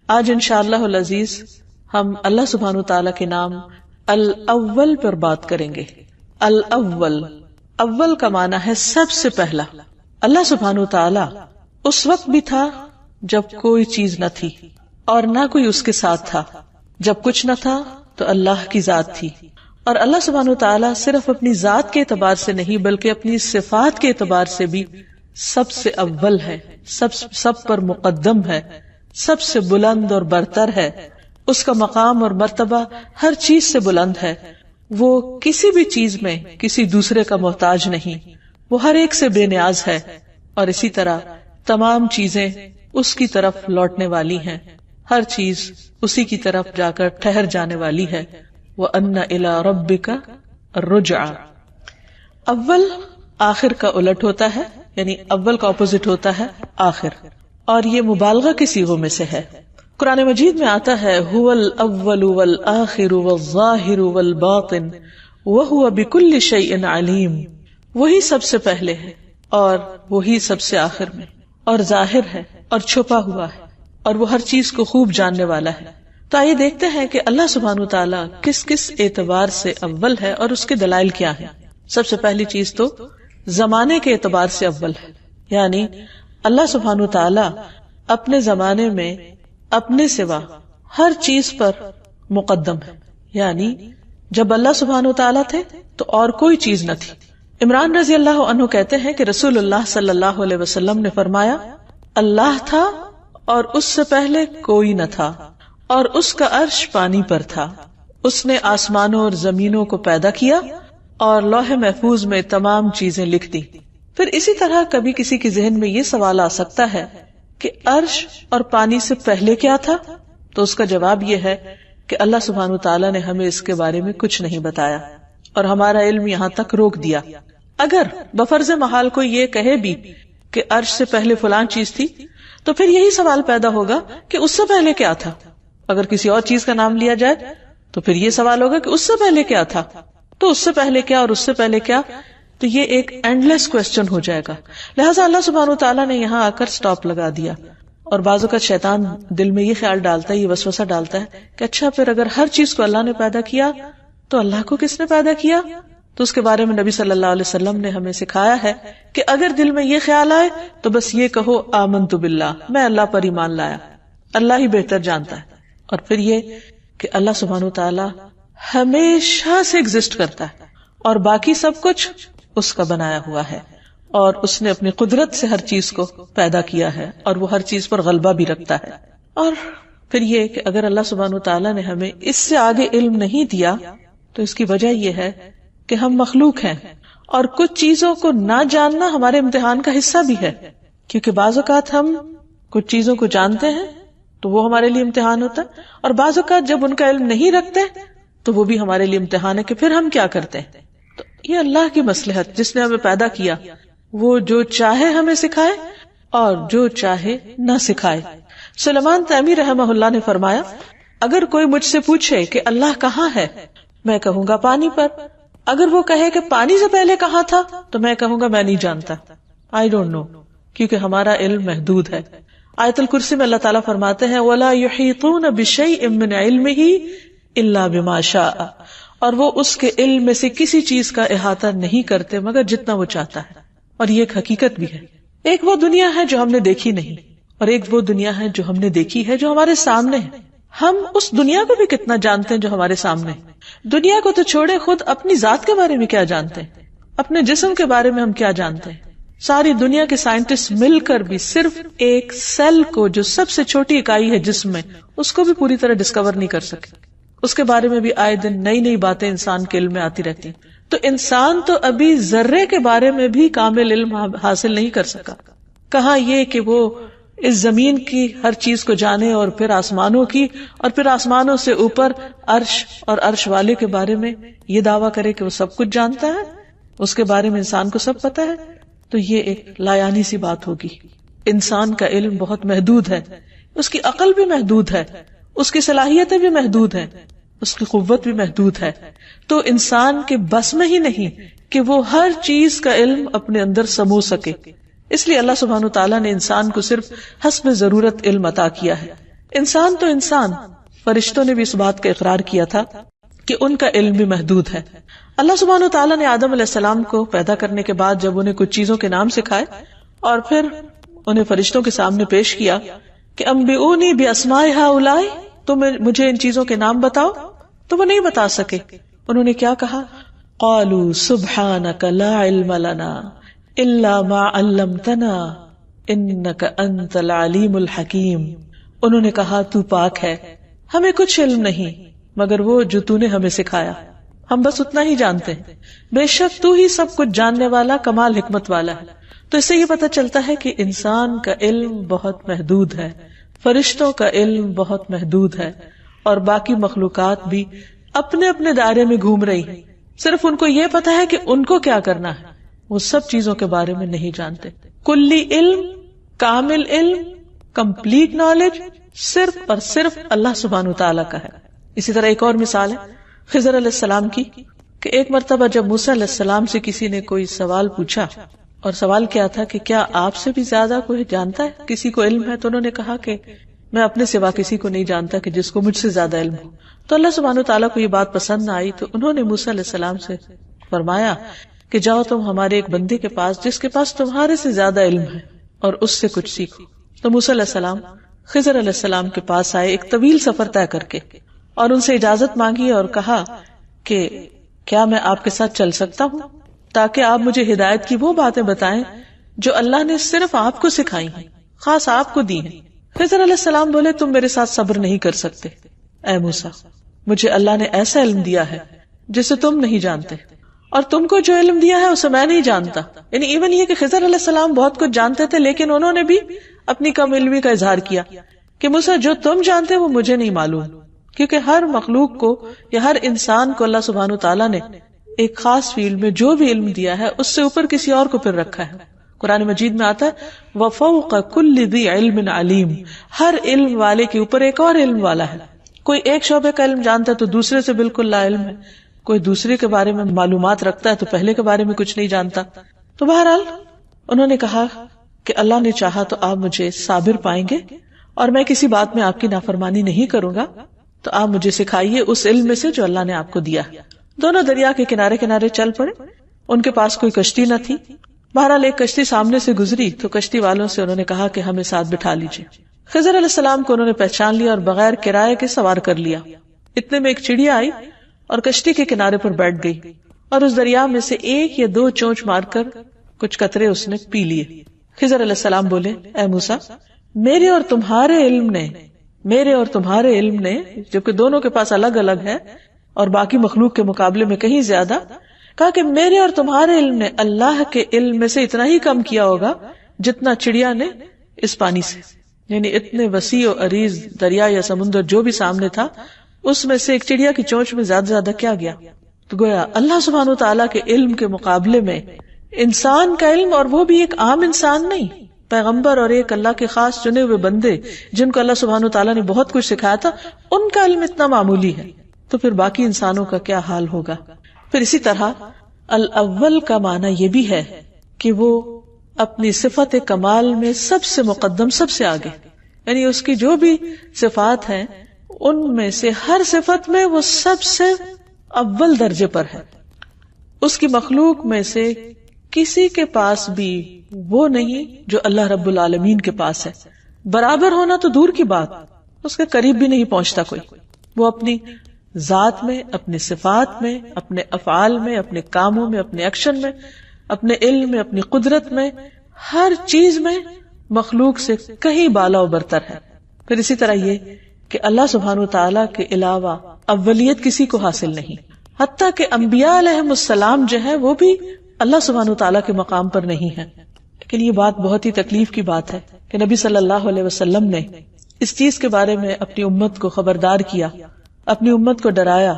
آج انشاءاللہ العزیز ہم اللہ سبحانہ تعالیٰ کے نام الاول پر بات کریں گے. الاول، اول کا معنی ہے سب سے پہلا. اللہ سبحانہ تعالیٰ اس وقت بھی تھا جب کوئی چیز نہ تھی اور نہ کوئی اس کے ساتھ تھا. جب کچھ نہ تھا تو اللہ کی ذات تھی. اور اللہ سبحانہ تعالیٰ صرف اپنی ذات کے اعتبار سے نہیں بلکہ اپنی صفات کے اعتبار سے بھی سب سے اول ہے، سب پر مقدم ہے، سب سے بلند اور برتر ہے. اس کا مقام اور مرتبہ ہر چیز سے بلند ہے. وہ کسی بھی چیز میں کسی دوسرے کا محتاج نہیں، وہ ہر ایک سے بے نیاز ہے. اور اسی طرح تمام چیزیں اس کی طرف لوٹنے والی ہیں، ہر چیز اسی کی طرف جا کر ٹھہر جانے والی ہے. وَأَنَّ إِلَىٰ رَبِّكَ الرُّجْعَىٰ. اول آخر کا الٹ ہوتا ہے، یعنی اول کا اپوزٹ ہوتا ہے آخر، اور یہ مبالغہ کے صیغوں میں سے ہے. قرآن مجید میں آتا ہے هُوَ الْأَوَّلُ وَالْآخِرُ وَالظَّاهِرُ وَالْبَاطِنُ وَهُوَ بِكُلِّ شَيْءٍ عَلِيمٌ. وہی سب سے پہلے ہے اور وہی سب سے آخر میں، اور ظاہر ہے اور چھپا ہوا ہے، اور وہ ہر چیز کو خوب جاننے والا ہے. تو آئیے دیکھتے ہیں کہ اللہ سبحانہ تعالیٰ کس کس اعتبار سے اول ہے اور اس کے دلائل کیا ہیں. سب سے پہلی چیز تو زمانے کے اعتبار سے اول ہے، یعنی اللہ سبحانہ تعالیٰ اپنے زمانے میں اپنے سوا ہر چیز پر مقدم ہے. یعنی جب اللہ سبحانہ تعالیٰ تھے تو اور کوئی چیز نہ تھی. عمران رضی اللہ عنہ کہتے ہیں کہ رسول اللہ صلی اللہ علیہ وسلم نے فرمایا، اللہ تھا اور اس سے پہلے کوئی نہ تھا، اور اس کا عرش پانی پر تھا. اس نے آسمانوں اور زمینوں کو پیدا کیا اور لوح محفوظ میں تمام چیزیں لکھ دی. پھر اسی طرح کبھی کسی کے ذہن میں یہ سوال آ سکتا ہے کہ عرش اور پانی سے پہلے کیا تھا؟ تو اس کا جواب یہ ہے کہ اللہ سبحانہ تعالیٰ نے ہمیں اس کے بارے میں کچھ نہیں بتایا اور ہمارا علم یہاں تک روک دیا. اگر بفرض محال کوئی یہ کہے بھی کہ عرش سے پہلے فلان چیز تھی تو پھر یہی سوال پیدا ہوگا کہ اس سے پہلے کیا تھا. اگر کسی اور چیز کا نام لیا جائے تو پھر یہ سوال ہوگا کہ اس سے پہلے کیا تھا، تو اس سے پہلے کیا اور اس سے پہلے کیا. تو یہ ایک اینڈلیس کوسچن ہو جائے گا. لہٰذا اللہ سبحانہ تعالیٰ نے یہاں آ کر سٹاپ لگا دیا. اور بعض اوقات شیطان دل میں یہ خیال ڈالتا ہے، یہ وسوسہ ڈالتا ہے کہ اچھا پھر اگر ہر چیز کو اللہ نے پیدا کیا تو اللہ کو کس نے پیدا کیا؟ تو اس کے بارے میں نبی صلی اللہ علیہ وسلم نے ہمیں سکھایا ہے کہ اگر دل میں یہ خیال آئے تو بس یہ کہو آمنت باللہ، میں اللہ پر ایمان لایا، اللہ ہی بہتر جانتا ہے. اور پھر یہ کہ اللہ سبحانہ تعالیٰ ہمیشہ سے ایگزسٹ کرتا ہے اور باقی سب کچھ اس کا بنایا ہوا ہے، اور اس نے اپنی قدرت سے ہر چیز کو پیدا کیا ہے اور وہ ہر چیز پر غلبہ بھی رکھتا ہے. اور پھر یہ کہ اگر اللہ سبحانہ تعالیٰ نے ہمیں اس سے آگے علم نہیں دیا تو اس کی وجہ یہ ہے کہ ہم مخلوق ہیں، اور کچھ چیزوں کو نہ جاننا ہمارے امتحان کا حصہ بھی ہے. کیونکہ بعض اوقات ہم کچھ چیزوں کو جانتے ہیں تو وہ ہمارے لیے امتحان ہوتا ہے، اور بعض اوقات جب ان کا علم نہیں رکھتے تو وہ بھی ہمارے لیے امتحان ہے کہ پھر ہم کیا کرتے ہیں. تو یہ اللہ کی مصلحت، جس نے ہمیں پیدا کیا، وہ جو چاہے ہمیں سکھائے اور جو چاہے نہ سکھائے. سلیمان تیمی رحمہ اللہ نے فرمایا، اگر کوئی مجھ سے پوچھے کہ اللہ کہاں ہے، میں کہوں گا پانی پر. اگر وہ کہے کہ پانی سے پہلے کہاں تھا تو میں کہوں گا میں نہیں جانتا، I don't know، کیونکہ ہمارا علم محدود ہے. آیت الکرسی میں اللہ تعالیٰ فرماتے ہیں وَلَا يُحِيطُونَ بِشَيْءٍ مِّنْ عِلْمِهِ إِلَّا بِمَا شَاءَ، اور وہ اس کے علم میں سے کسی چیز کا احاطہ نہیں کرتے مگر جتنا وہ چاہتا ہے. اور یہ ایک حقیقت بھی ہے. ایک وہ دنیا ہے جو ہم نے دیکھی نہیں، اور ایک وہ دنیا ہے جو ہم نے دیکھی ہے، جو ہمارے سامنے ہے. ہم اس دنیا کو بھی کتنا جانتے ہیں جو ہمارے سامنے ہے. دنیا کو تو چھوڑے، خود اپنی ذات کے بارے میں کیا جانتے ہیں، اپنے جسم کے بارے میں ہم کیا جانتے ہیں. ساری دنیا کے سائنٹسٹ مل کر بھی صرف ایک سیل کو، جو سب سے چھوٹی اکائی ہے جسم میں، اس کو بھی پوری طرح ڈسکور نہیں کر سکے. اس کے بارے میں بھی آئے دن نئی نئی باتیں انسان کے علم میں آتی رہتی. تو انسان تو ابھی ذرے کے بارے میں بھی کامل علم حاصل نہیں کر سکا. کہاں یہ کہ وہ اس زمین کی ہر چیز کو جانے، اور پھر آسمانوں کی، اور پھر آسمانوں سے اوپر عرش اور عرش والے کے بارے میں یہ دعویٰ کرے کہ وہ سب کچھ جانتا ہے، اس کے بارے میں انسان کو سب پتا ہے. تو یہ ایک لایانی سی بات ہوگی. انسان کا علم بہت محدود ہے، اس کی عقل بھی محدود ہے، اس کی صلاحیتیں بھی محدود ہیں، اس کی قوت بھی محدود ہے. تو انسان کے بس میں ہی نہیں کہ وہ ہر چیز کا علم اپنے اندر سمو سکے. اس لیے اللہ سبحانہ تعالیٰ نے انسان کو صرف حسب ضرورت علم عطا کیا ہے. انسان تو انسان، فرشتوں نے بھی اس بات کا اقرار کیا تھا کہ ان کا علم بھی محدود ہے. اللہ سبحانہ و تعالیٰ نے آدم علیہ السلام کو پیدا کرنے کے بعد جب انہیں کچھ چیزوں کے نام سکھائے اور پھر انہیں فرشتوں کے سامنے پیش کیا کہ انبئونی باسماء ہؤلاء، تم مجھے ان چیزوں کے نام بتاؤ، تو وہ نہیں بتا سکے. انہوں نے کیا کہا؟ قالوا سبحانک لا علم لنا الا ما علمتنا انک انت العلیم الحکیم. انہوں نے کہا تو پاک ہے، ہمیں کچھ علم نہیں مگر وہ جو تو نے ہمیں سکھایا، ہم بس اتنا ہی جانتے ہیں، بے شک تو ہی سب کچھ جاننے والا کمال حکمت والا ہے. تو اس سے یہ پتہ چلتا ہے کہ انسان کا علم بہت محدود ہے، فرشتوں کا علم بہت محدود ہے، اور باقی مخلوقات بھی اپنے اپنے دائرے میں گھوم رہی ہیں. صرف ان کو یہ پتا ہے کہ ان کو کیا کرنا ہے، وہ سب چیزوں کے بارے میں نہیں جانتے. کلی علم، کامل علم، کمپلیٹ نالج صرف اور صرف اللہ سبحانہ وتعالی کا ہے. اسی طرح ایک اور مثال ہے خضر علیہ السلام کی کہ ایک مرتبہ جب موسیٰ علیہ السلام سے کسی نے کوئی سوال پوچھا، اور سوال کیا تھا کہ کیا آپ سے بھی زیادہ کوئی جانتا ہے، کسی کو علم ہے؟ تو انہوں نے کہا کہ میں اپنے سوا کسی کو نہیں جانتا کہ جس کو مجھ سے زیادہ علم ہو. تو اللہ سبحانہ وتعالیٰ کو یہ بات پسند نہ آئی، تو انہوں نے موسیٰ علیہ السلام سے فرمایا کہ جاؤ تم ہمارے ایک بندے کے پاس جس کے پاس تمہارے سے زیادہ علم ہے اور اس سے کچھ سیکھو. تو موسیٰ علیہ السلام خضر علیہ السلام کے پاس آئے ایک طویل سفر طے کر کے، اور ان سے اجازت مانگی اور کہا کہ کیا میں آپ کے ساتھ چل سکتا ہوں تاکہ آپ مجھے ہدایت کی وہ باتیں بتائیں جو اللہ نے صرف آپ کو سکھائی ہیں، خاص آپ کو دی ہیں. خضر علیہ السلام بولے تم میرے ساتھ صبر نہیں کر سکتے. اے موسیٰ، مجھے اللہ نے ایسا علم دیا ہے جسے تم نہیں جانتے، اور تم کو جو علم دیا ہے اسے میں نہیں جانتا. یعنی ایون یہ کہ خضر علیہ السلام بہت کچھ جانتے تھے، لیکن انہوں نے بھی اپنی کم علمی کا اظہار کیا کہ موسیٰ جو تم جانتے وہ مجھے نہیں معلوم. کیونکہ ہر مخلوق کو یا ہر انسان کو اللہ سبحانہ وتعالیٰ نے ایک خاص فیلڈ میں جو بھی علم دیا ہے اس سے اوپر کسی اور کو پھر رکھا ہے. قرآن مجید میں آتا ہے وَفَوْقَ كُلِّ ذِي عِلْمٍ عَلِيمٍ، ہر علم والے کے اوپر ایک اور علم والا ہے. کوئی ایک شعبے کا علم جانتا ہے تو دوسرے سے بالکل لا علم ہے، کوئی دوسرے کے بارے میں معلومات رکھتا ہے تو پہلے کے بارے میں کچھ نہیں جانتا. تو بہرحال انہوں نے کہا کہ اللہ نے چاہا تو آپ مجھے صابر پائیں گے اور میں کسی بات میں آپ کی نافرمانی نہیں کروں گا، تو آپ مجھے سکھائیے اس علم میں سے جو اللہ نے آپ کو دیا. دونوں دریا کے کنارے کنارے چل پڑے. ان کے پاس کوئی کشتی نہ تھی. بہرحال ایک کشتی سامنے سے گزری تو کشتی والوں سے انہوں نے کہا کہ ہمیں ساتھ بٹھا لیجیے. خضر علیہ السلام کو انہوں نے پہچان لیا اور بغیر کرائے کے سوار کر لیا. اتنے میں ایک چڑیا آئی اور کشتی کے کنارے پر بیٹھ گئی، اور اس دریا میں سے ایک یا دو چونچ مار کر کچھ قطرے اس نے پی لیے. خضر علیہ السلام بولے اے موسیٰ، میرے اور تمہارے علم نے جبکہ دونوں کے پاس الگ الگ ہے اور باقی مخلوق کے مقابلے میں کہیں زیادہ، کہا کہ میرے اور تمہارے علم نے اللہ کے علم میں سے اتنا ہی کم کیا ہوگا جتنا چڑیا نے اس پانی سے. یعنی اتنے وسیع و عریض دریا یا سمندر جو بھی سامنے تھا اس میں سے ایک چڑیا کی چونچ میں زیادہ کیا گیا. تو گویا اللہ سبحانہ وتعالیٰ کے علم کے مقابلے میں انسان کا علم، اور وہ بھی ایک عام انسان نہیں، پیغمبر اور ایک اللہ کے خاص چنے ہوئے بندے جن کو اللہ سبحانہ وتعالیٰ نے بہت کچھ سکھایا تھا، ان کا علم اتنا معمولی ہے، تو پھر باقی انسانوں کا کیا حال ہوگا. پھر اسی طرح الاول کا معنی یہ بھی ہے کہ وہ اپنی صفت کمال میں سب سے مقدم، سب سے آگے، یعنی اس کی جو بھی صفات ہیں ان میں سے ہر صفت میں وہ سب سے اول درجے پر ہے. اس کی مخلوق میں سے کسی کے پاس بھی وہ نہیں جو اللہ رب العالمین کے پاس ہے. برابر ہونا تو دور کی بات، اس کے قریب بھی نہیں پہنچتا کوئی. وہ اپنی ذات میں، اپنی صفات میں، اپنے افعال میں، اپنے کاموں میں، اپنے ایکشن میں، اپنے علم میں، اپنی قدرت میں، ہر چیز میں مخلوق سے کہیں بالا و برتر ہے. پھر اسی طرح یہ کہ اللہ سبحانہ وتعالیٰ کے علاوہ اولیت کسی کو حاصل نہیں، حتیٰ کہ انبیاء علیہم السلام جو ہے وہ بھی اللہ سبحانہ وتعالیٰ کے مقام پر نہیں ہے. لیکن یہ بات بہت ہی تکلیف کی بات ہے کہ نبی صلی اللہ علیہ وسلم نے اس چیز کے بارے میں اپنی امت کو خبردار کیا، اپنی امت کو ڈرایا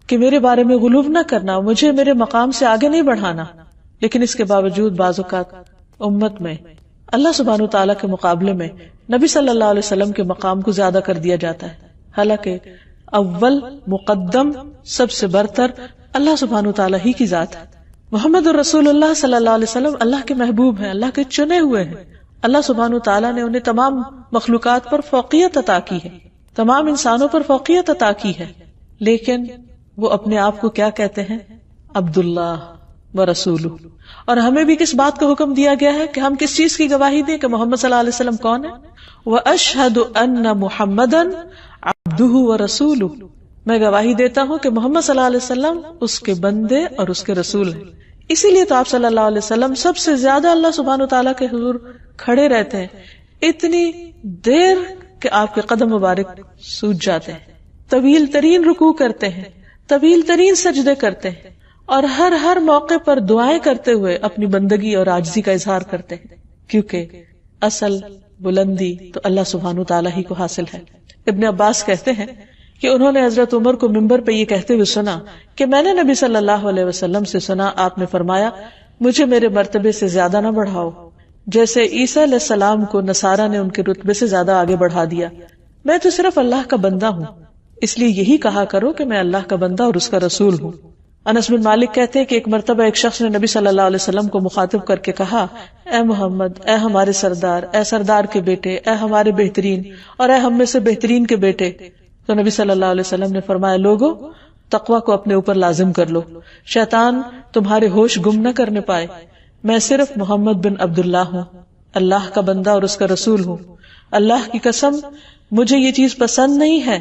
کہ میرے بارے میں غلو نہ کرنا، مجھے میرے مقام سے آگے نہیں بڑھانا. لیکن اس کے باوجود بعض اوقات امت میں اللہ سبحانہ وتعالیٰ کے مقابلے میں نبی صلی اللہ علیہ وسلم کے مقام کو زیادہ کر دیا جاتا ہے، حالانکہ اول مقدم سب سے برتر اللہ سبحانہ وتعالیٰ ہی کی ذات ہے. محمد الرسول اللہ صلی اللہ علیہ وسلم اللہ کے محبوب ہیں، اللہ کے چنے ہوئے ہیں، اللہ سبحانہ تعالیٰ نے انہیں تمام مخلوقات پر فوقیت عطا کی ہے، تمام انسانوں پر فوقیت عطا کی ہے، لیکن وہ اپنے آپ کو کیا کہتے ہیں؟ عبداللہ و رسولہ. اور ہمیں بھی کس بات کا حکم دیا گیا ہے کہ ہم کس چیز کی گواہی دیں کہ محمد صلی اللہ علیہ وسلم کون ہے؟ وَأَشْهَدُ أَنَّ مُحَمَّدًا عَبْدُهُ وَرَسُولُهُ، میں گواہی دیتا ہوں کہ محمد صلی اللہ علیہ وسلم اس کے بندے اور اس کے رسول ہیں. اسی لیے تو آپ صلی اللہ علیہ وسلم سب سے زیادہ اللہ سبحانہ تعالیٰ کے حضور کھڑے رہتے ہیں، اتنی دیر کہ آپ کے قدم مبارک سوج جاتے ہیں، طویل ترین رکوع کرتے ہیں، طویل ترین سجدے کرتے ہیں، اور ہر موقع پر دعائیں کرتے ہوئے اپنی بندگی اور عاجزی کا اظہار کرتے ہیں، کیونکہ اصل بلندی تو اللہ سبحانہ تعالیٰ ہی کو حاصل ہے. ابن عباس کہتے ہیں کہ انہوں نے حضرت عمر کو منبر پہ یہ کہتے ہوئے سنا کہ میں نے نبی صلی اللہ علیہ وسلم سے سنا، آپ نے فرمایا مجھے میرے مرتبے سے زیادہ نہ بڑھاؤ، جیسے عیسیٰ علیہ السلام کو نصارہ نے ان کے رتبے سے زیادہ آگے بڑھا دیا. میں تو صرف اللہ کا بندہ ہوں، اس لیے یہی کہا کرو کہ میں اللہ کا بندہ اور اس کا رسول ہوں. انس بن مالک کہتے ہیں کہ ایک مرتبہ ایک شخص نے نبی صلی اللہ علیہ وسلم کو مخاطب کر کے کہا، اے محمد، اے ہمارے سردار، اے سردار کے بیٹے، اے ہمارے بہترین اور اے ہم میں سے بہترین کے بیٹے. تو نبی صلی اللہ علیہ وسلم نے فرمایا، لوگو تقوی کو اپنے اوپر لازم کر لو، شیطان تمہارے ہوش گم نہ کرنے پائے. میں صرف محمد بن عبداللہ ہوں، اللہ کا بندہ اور اس کا رسول ہوں. اللہ کی قسم مجھے یہ چیز پسند نہیں ہے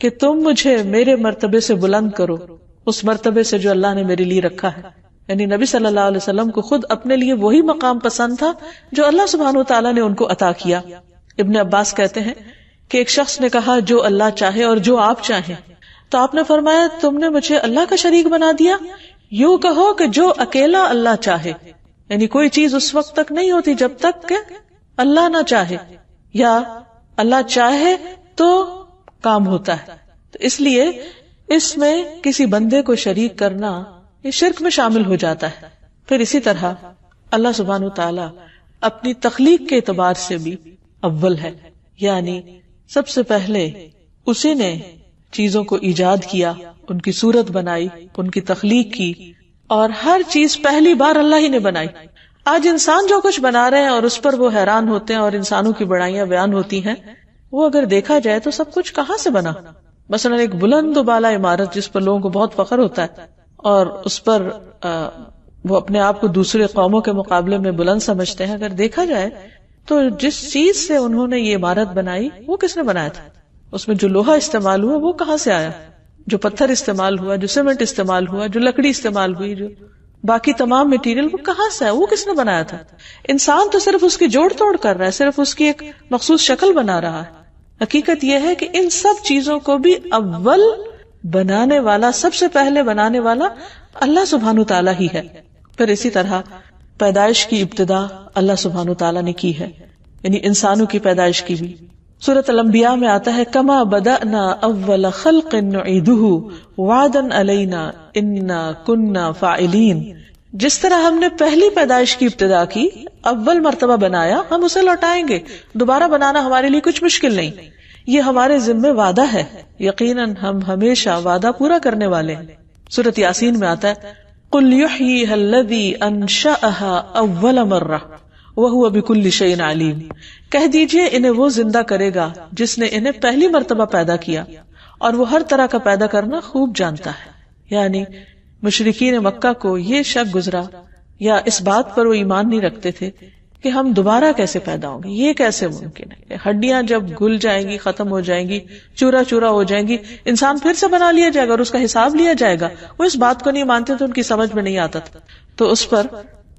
کہ تم مجھے میرے مرتبے سے بلند کرو، اس مرتبے سے جو اللہ نے میرے لیے رکھا ہے. یعنی نبی صلی اللہ علیہ وسلم کو خود اپنے لیے وہی مقام پسند تھا جو اللہ سبحانہ وتعالیٰ نے ان کو عطا کیا. ابن عباس کہتے ہیں کہ ایک شخص نے کہا، جو اللہ چاہے اور جو آپ چاہیں. تو آپ نے فرمایا، تم نے مجھے اللہ کا شریک بنا دیا. یوں کہو کہ جو اکیلا اللہ چاہے، یعنی کوئی چیز اس وقت تک نہیں ہوتی جب تک کہ اللہ نہ چاہے، یا اللہ چاہے تو کام ہوتا ہے. تو اس لیے اس میں کسی بندے کو شریک کرنا یہ شرک میں شامل ہو جاتا ہے. پھر اسی طرح اللہ سبحانہ تعالیٰ اپنی تخلیق کے اعتبار سے بھی اول ہے، یعنی سب سے پہلے اسی نے چیزوں کو ایجاد کیا، ان کی صورت بنائی، ان کی تخلیق کی، اور ہر چیز پہلی بار اللہ ہی نے بنائی. آج انسان جو کچھ بنا رہے ہیں اور اس پر وہ حیران ہوتے ہیں اور انسانوں کی بڑائیاں بیان ہوتی ہیں، وہ اگر دیکھا جائے تو سب کچھ کہاں سے بنا. مثلا ایک بلند و بالا عمارت جس پر لوگوں کو بہت فخر ہوتا ہے اور اس پر وہ اپنے آپ کو دوسرے قوموں کے مقابلے میں بلند سمجھتے ہیں، اگر دیکھا جائے تو جس چیز سے انہوں نے یہ عمارت بنائی وہ کس نے بنایا تھا؟ اس میں جو لوہا استعمال ہوا وہ کہاں سے آیا؟ جو پتھر استعمال ہوا، جو سیمنٹ استعمال ہوا، جو لکڑی استعمال ہوئی، جو باقی تمام مٹیریل، وہ کہاں سے ہے؟ وہ کس نے بنایا تھا؟ انسان تو صرف اس کی جوڑ توڑ کر رہا ہے، صرف اس کی ایک مخصوص شکل بنا رہا ہے. حقیقت یہ ہے کہ ان سب چیزوں کو بھی اول بنانے والا، سب سے پہلے بنانے والا اللہ سبحانہ تعالیٰ ہی ہے. پھر اسی طرح پیدائش کی ابتدا اللہ سبحانہ تعالیٰ نے کی ہے، یعنی انسانوں کی پیدائش کی بھی. سورۃ الانبیاء میں آتا ہے، کما بدأنا اول خلق نعیدہ وعدا علینا انا کنا فاعلین. جس طرح ہم نے پہلی پیدائش کی ابتدا کی، اول مرتبہ بنایا، ہم اسے لوٹائیں گے. دوبارہ بنانا ہمارے لیے کچھ مشکل نہیں، یہ ہمارے ذمہ وعدہ ہے، یقیناً ہم ہمیشہ وعدہ پورا کرنے والے ہیں. سورۃ یاسین میں آتا ہے، قل یحییھا الذی انشأھا اول مرہ وہو بکل شیء علیم. کہہ دیجئے انہیں وہ زندہ کرے گا جس نے انہیں پہلی مرتبہ پیدا کیا، اور وہ ہر طرح کا پیدا کرنا خوب جانتا ہے. یعنی مشرکین مکہ کو یہ شک گزرا یا اس بات پر وہ ایمان نہیں رکھتے تھے کہ ہم دوبارہ کیسے پیدا ہوں گے، یہ کیسے ممکن ہے؟ ہڈیاں جب گل جائیں گی، ختم ہو جائیں گی، چورا چورا ہو جائیں گی، انسان پھر سے بنا لیا جائے گا اور اس کا حساب لیا جائے گا. وہ اس بات کو نہیں مانتے تو ان کی سمجھ میں نہیں آتا تھا. تو اس پر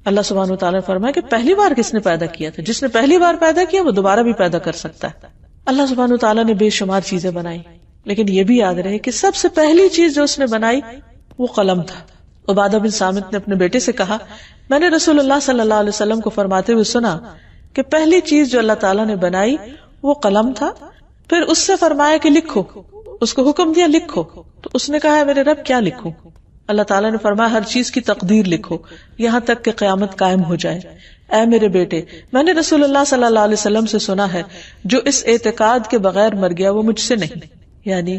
اللہ سبحانہ وتعالیٰ نے فرمایا کہ پہلی بار کس نے پیدا کیا تھا؟ جس نے پہلی بار پیدا کیا وہ دوبارہ بھی پیدا کر سکتا ہے. اللہ سبحانہ وتعالیٰ نے بے شمار چیزیں بنائی، لیکن یہ بھی یاد رہے کہ سب سے پہلی چیز جو اس نے بنائی وہ قلم تھا. عبادہ بن صامت نے اپنے بیٹے سے کہا، میں نے رسول اللہ صلی اللہ علیہ وسلم کو فرماتے ہوئے سنا کہ پہلی چیز جو اللہ تعالیٰ نے بنائی وہ قلم تھا. پھر اس سے فرمایا کہ لکھو، اس کو حکم دیا لکھو. تو اس نے کہا، میرے رب کیا لکھوں؟ اللہ تعالیٰ نے فرمایا، ہر چیز کی تقدیر لکھو یہاں تک کہ قیامت قائم ہو جائے. اے میرے بیٹے، میں نے رسول اللہ صلی اللہ علیہ وسلم سے سنا ہے، جو اس اعتقاد کے بغیر مر گیا وہ مجھ سے نہیں. یعنی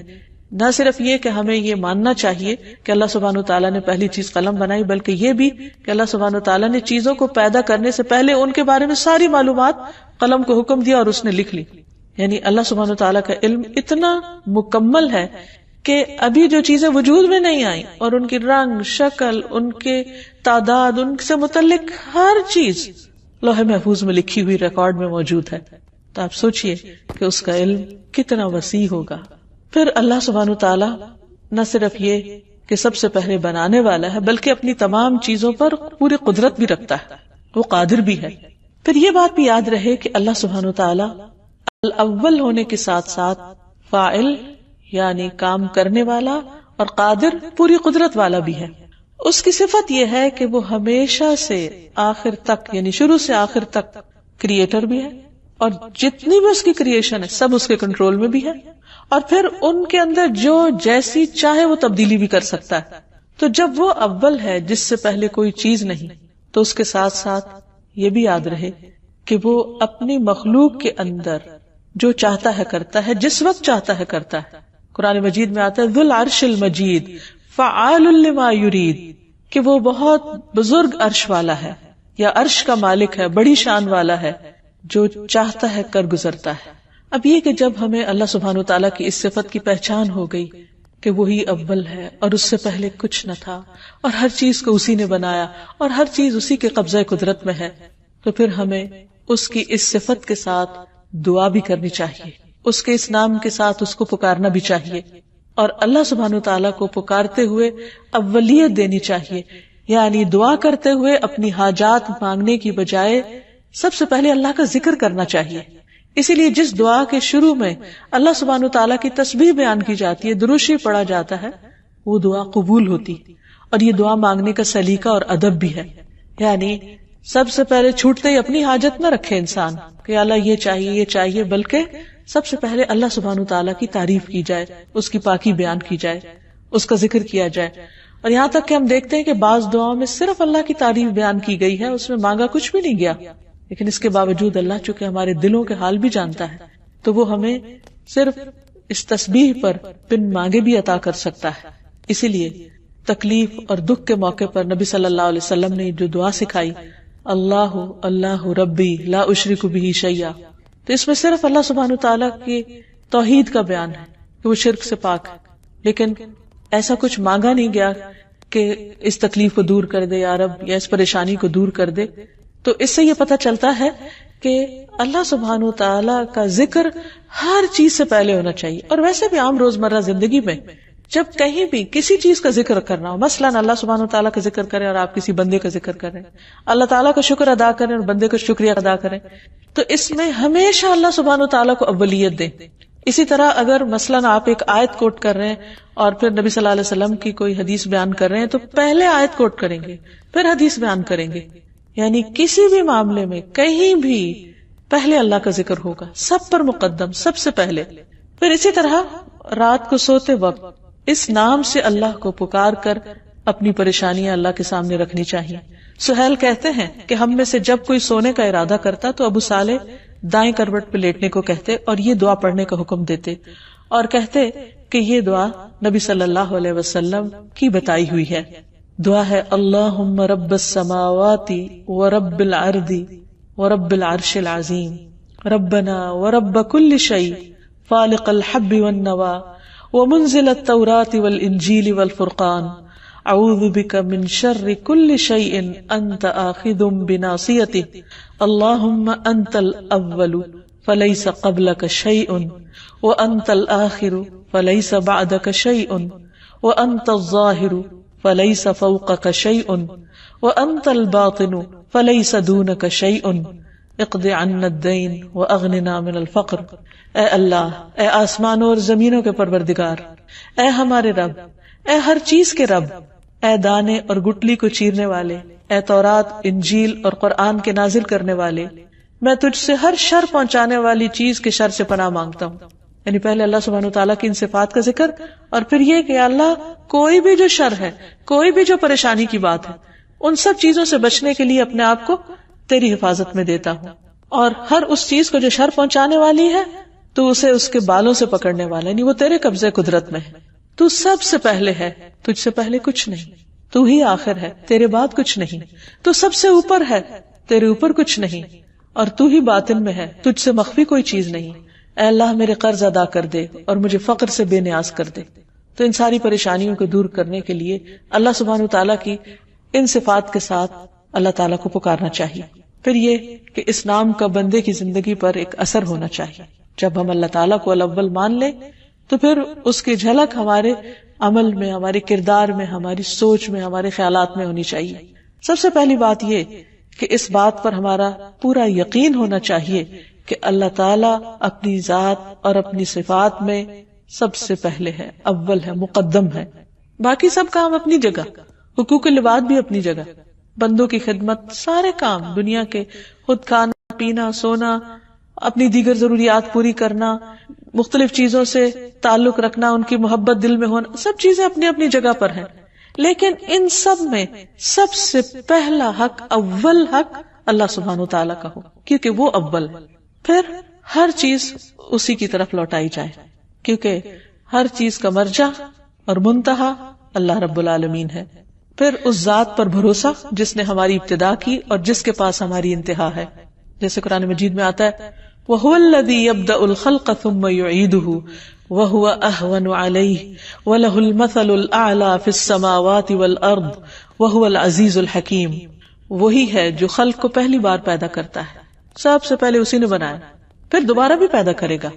نہ صرف یہ کہ ہمیں یہ ماننا چاہیے کہ اللہ سبحانہ وتعالیٰ نے پہلی چیز قلم بنائی، بلکہ یہ بھی کہ اللہ سبحانہ وتعالیٰ نے چیزوں کو پیدا کرنے سے پہلے ان کے بارے میں ساری معلومات قلم کو حکم دیا اور اس نے لکھ لی. یعنی اللہ سبحانہ وتعالیٰ کا علم اتنا مکمل ہے کہ ابھی جو چیزیں وجود میں نہیں آئیں اور ان کی رنگ، شکل، ان کے تعداد، ان سے متعلق ہر چیز لوح محفوظ میں لکھی ہوئی ریکارڈ میں موجود ہے. تو آپ سوچئے کہ اس کا علم کتنا وسیع ہوگا. پھر اللہ سبحانہ وتعالیٰ نہ صرف یہ کہ سب سے پہلے بنانے والا ہے، بلکہ اپنی تمام چیزوں پر پوری قدرت بھی رکھتا ہے، وہ قادر بھی ہے. پھر یہ بات بھی یاد رہے کہ اللہ سبحانہ وتعالیٰ الاول ہونے کے ساتھ ساتھ فاعل یعنی کام کرنے والا اور قادر پوری قدرت والا بھی ہے. اس کی صفت یہ ہے کہ وہ ہمیشہ سے آخر تک یعنی شروع سے آخر تک کریٹر بھی ہے، اور جتنی بھی اس کی کریشن ہے سب اس کے کنٹرول میں بھی ہے، اور پھر ان کے اندر جو جیسی چاہے وہ تبدیلی بھی کر سکتا ہے. تو جب وہ اول ہے جس سے پہلے کوئی چیز نہیں، تو اس کے ساتھ ساتھ یہ بھی یاد رہے کہ وہ اپنی مخلوق کے اندر جو چاہتا ہے کرتا ہے، جس وقت چاہتا ہے کرتا ہے. قرآن مجید میں آتا ہے ذو العرش المجید فعال لما یرید، کہ وہ بہت بزرگ عرش والا ہے یا عرش کا مالک ہے، بڑی شان والا ہے، جو چاہتا ہے کر گزرتا ہے. اب یہ کہ جب ہمیں اللہ سبحانہ وتعالیٰ کی اس صفت کی پہچان ہو گئی کہ وہی اول ہے اور اس سے پہلے کچھ نہ تھا اور ہر چیز کو اسی نے بنایا اور ہر چیز اسی کے قبضہ قدرت میں ہے، تو پھر ہمیں اس کی اس صفت کے ساتھ دعا بھی کرنی چاہیے، اس کے اس نام کے ساتھ اس کو پکارنا بھی چاہیے، اور اللہ سبحانہ وتعالیٰ کو پکارتے ہوئے اولیت دینی چاہیے. یعنی دعا کرتے ہوئے اپنی حاجات مانگنے کی بجائے سب سے پہلے اللہ کا ذکر کرنا چاہیے. اسی لیے جس دعا کے شروع میں اللہ سبحانہ وتعالیٰ کی تسبیح بیان کی جاتی ہے، درود شریف پڑھا جاتا ہے، وہ دعا قبول ہوتی. اور یہ دعا مانگنے کا سلیقہ اور ادب بھی ہے. یعنی سب سے پہلے چھوٹتے ہی اپنی حاجت نہ رکھے انسان کہ اللہ یہ چاہیے یہ چاہیے، بلکہ سب سے پہلے اللہ سبحانہ وتعالیٰ کی تعریف کی جائے، اس کی پاکی بیان کی جائے، اس کا ذکر کیا جائے. اور یہاں تک کہ ہم دیکھتے ہیں کہ بعض دعاؤں میں صرف اللہ کی تعریف بیان کی گئی ہے، اس میں مانگا کچھ بھی نہیں گیا، لیکن اس کے باوجود اللہ چونکہ ہمارے دلوں کے حال بھی جانتا ہے، تو وہ ہمیں صرف اس تسبیح پر بن مانگے بھی عطا کر سکتا ہے. اسی لیے تکلیف اور دکھ کے موقع پر نبی صلی اللہ علیہ وسلم نے جو دعا سکھائی، اللہ اللہ ربی لا اشرک بہ شیئا، تو اس میں صرف اللہ سبحانہ وتعالیٰ کی توحید کا بیان ہے کہ وہ شرک سے پاک ہے، لیکن ایسا کچھ مانگا نہیں گیا کہ اس تکلیف کو دور کر دے یا رب، یا اس پریشانی کو دور کر دے. تو اس سے یہ پتہ چلتا ہے کہ اللہ سبحانہ وتعالیٰ کا ذکر ہر چیز سے پہلے ہونا چاہیے. اور ویسے بھی عام روزمرہ زندگی میں جب کہیں بھی کسی چیز کا ذکر کرنا ہو، مثلاً اللہ سبحانہ وتعالیٰ کا ذکر کریں اور آپ کسی بندے کا ذکر کریں، اللہ تعالیٰ کا شکر ادا کریں اور بندے کا شکریہ ادا کریں، تو اس میں ہمیشہ اللہ سبحانہ وتعالیٰ کو اولیت دیں. اسی طرح اگر مثلاً آپ ایک آیت کوٹ کر رہے ہیں اور پھر نبی صلی اللہ علیہ وسلم کی کوئی حدیث بیان کر رہے ہیں، تو پہلے آیت کوٹ کریں گے پھر حدیث بیان کریں گے. یعنی کسی بھی معاملے میں کہیں بھی پہلے اللہ کا ذکر ہوگا، سب پر مقدم، سب سے پہلے. پھر اسی طرح رات کو سوتے وقت اس نام سے اللہ کو پکار کر اپنی پریشانیاں اللہ کے سامنے رکھنی چاہیے. سہیل کہتے ہیں کہ ہم میں سے جب کوئی سونے کا ارادہ کرتا تو ابو صالح دائیں کروٹ پہ لیٹنے کو کہتے اور یہ دعا پڑھنے کا حکم دیتے، اور کہتے کہ یہ دعا نبی صلی اللہ علیہ وسلم کی بتائی ہوئی ہے. دعا ہے اللہم رب السماوات ورب الارض ورب العرش العظیم ربنا ورب كل شيء فالق الحب والنوى ومنزل التوراة والانجیل والفرقان اعوذ بک من شر كل شيء انت آخذ بناصیته اللہم انت الاول فلیس قبلک شیء وانت الآخر فلیس بعدک شیء وانت الظاہر فلیس فوقک شیء وانت الباطن فلیس دونک شیء اقض عنا الدین واغننا من الفقر. اے اللہ، اے آسمانوں اور زمینوں کے پروردگار، اے ہمارے رب، اے ہر چیز کے رب، اے دانے اور گٹلی کو چیرنے والے، اے تورات، انجیل اور قرآن کے نازل کرنے والے، میں تجھ سے ہر شر پہنچانے والی چیز کے شر سے پناہ مانگتا ہوں. یعنی پہلے اللہ سبحانہ وتعالیٰ کی ان صفات کا ذکر، اور پھر یہ کہ اللہ کوئی بھی جو شر ہے، کوئی بھی جو پریشانی کی بات ہے، ان سب چیزوں سے بچنے کے لیے اپنے آپ کو تیری حفاظت میں دیتا ہوں. اور ہر اس چیز کو جو شر پہنچانے والی ہے تو اسے اس کے بالوں سے پکڑنے والا، یعنی وہ تیرے قبضے قدرت میں ہے. تو سب سے پہلے ہے، تجھ سے پہلے کچھ نہیں. تو ہی آخر ہے، تیرے بعد کچھ نہیں. تو سب سے اوپر ہے، تیرے اوپر کچھ نہیں. اور تو ہی باطن میں ہے، تجھ سے مخفی کوئی چیز نہیں. اے اللہ میرے قرض ادا کر دے اور مجھے فقر سے بے نیاز کر دے. تو ان ساری پریشانیوں کو دور کرنے کے لیے اللہ سبحانہ وتعالیٰ کی ان صفات کے ساتھ اللہ تعالیٰ کو پکارنا چاہیے. پھر یہ کہ اس نام کا بندے کی زندگی پر ایک اثر ہونا چاہیے. جب ہم اللہ تعالیٰ کو الاول مان لیں تو پھر اس کی جھلک ہمارے عمل میں، ہمارے کردار میں، ہماری سوچ میں، ہمارے خیالات میں ہونی چاہیے. سب سے پہلی بات یہ کہ اس بات پر ہمارا پورا یقین ہونا چاہیے کہ اللہ تعالیٰ اپنی ذات اور اپنی صفات میں سب سے پہلے ہے، اول ہے، مقدم ہے. باقی سب کام اپنی جگہ، حقوق العباد بھی اپنی جگہ، بندوں کی خدمت، سارے کام دنیا کے، خود کھانا پینا سونا، اپنی دیگر ضروریات پوری کرنا، مختلف چیزوں سے تعلق رکھنا، ان کی محبت دل میں ہونا، سب چیزیں اپنی اپنی جگہ پر ہیں. لیکن ان سب میں سب سے پہلا حق، اول حق اللہ سبحانہ وتعالیٰ کا ہو، کیونکہ وہ اول ہے. پھر ہر چیز اسی کی طرف لوٹائی جائے، کیونکہ ہر چیز کا مرجع اور منتہا اللہ رب العالمین ہے. پھر اس ذات پر بھروسہ جس نے ہماری ابتدا کی اور جس کے پاس ہماری انتہا ہے. جیسے قرآن مجید میں آتا ہے وَهُوَ الَّذِي يَبْدَأُ الْخَلْقَ ثُمَّ يُعِيدُهُ وَهُوَ أَهْوَنُ عَلَيْهِ وَلَهُ الْمَثَلُ الْأَعْلَى فِي السَّمَاوَاتِ وَالْأَرْضِ وَهُوَ الْعَزِيزُ الْحَكِيمُ. وہی ہے جو خلق کو پہلی بار پیدا کرتا ہے، سب سے پہلے اسی نے بنایا، پھر دوبارہ بھی پیدا کرے گا،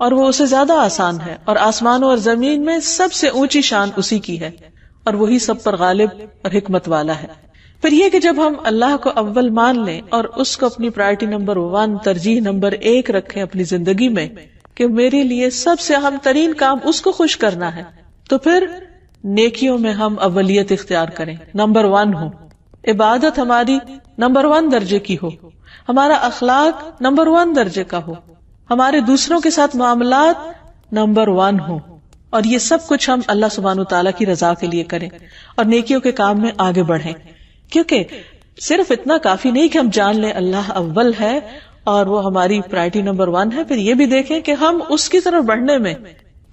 اور وہ اسے زیادہ آسان ہے. اور آسمانوں اور زمین میں سب سے اونچی شان اسی کی ہے، اور وہی سب پر غالب اور حکمت والا ہے. پھر یہ کہ جب ہم اللہ کو اول مان لیں اور اس کو اپنی پرائرٹی نمبر 1، ترجیح نمبر 1 رکھیں اپنی زندگی میں کہ میرے لیے سب سے اہم ترین کام اس کو خوش کرنا ہے، تو پھر نیکیوں میں ہم اولیت اختیار کریں، نمبر 1 ہو، عبادت ہماری نمبر 1 درجے کی ہو، ہمارا اخلاق نمبر 1 درجے کا ہو، ہمارے دوسروں کے ساتھ معاملات نمبر 1 ہو، اور یہ سب کچھ ہم اللہ سبحانہ وتعالیٰ کی رضا کے لیے کریں اور نیکیوں کے کام میں آگے بڑھیں. کیونکہ صرف اتنا کافی نہیں کہ ہم جان لیں اللہ اول ہے اور وہ ہماری پرائرٹی نمبر 1 ہے، پھر یہ بھی دیکھیں کہ ہم اس کی طرف بڑھنے میں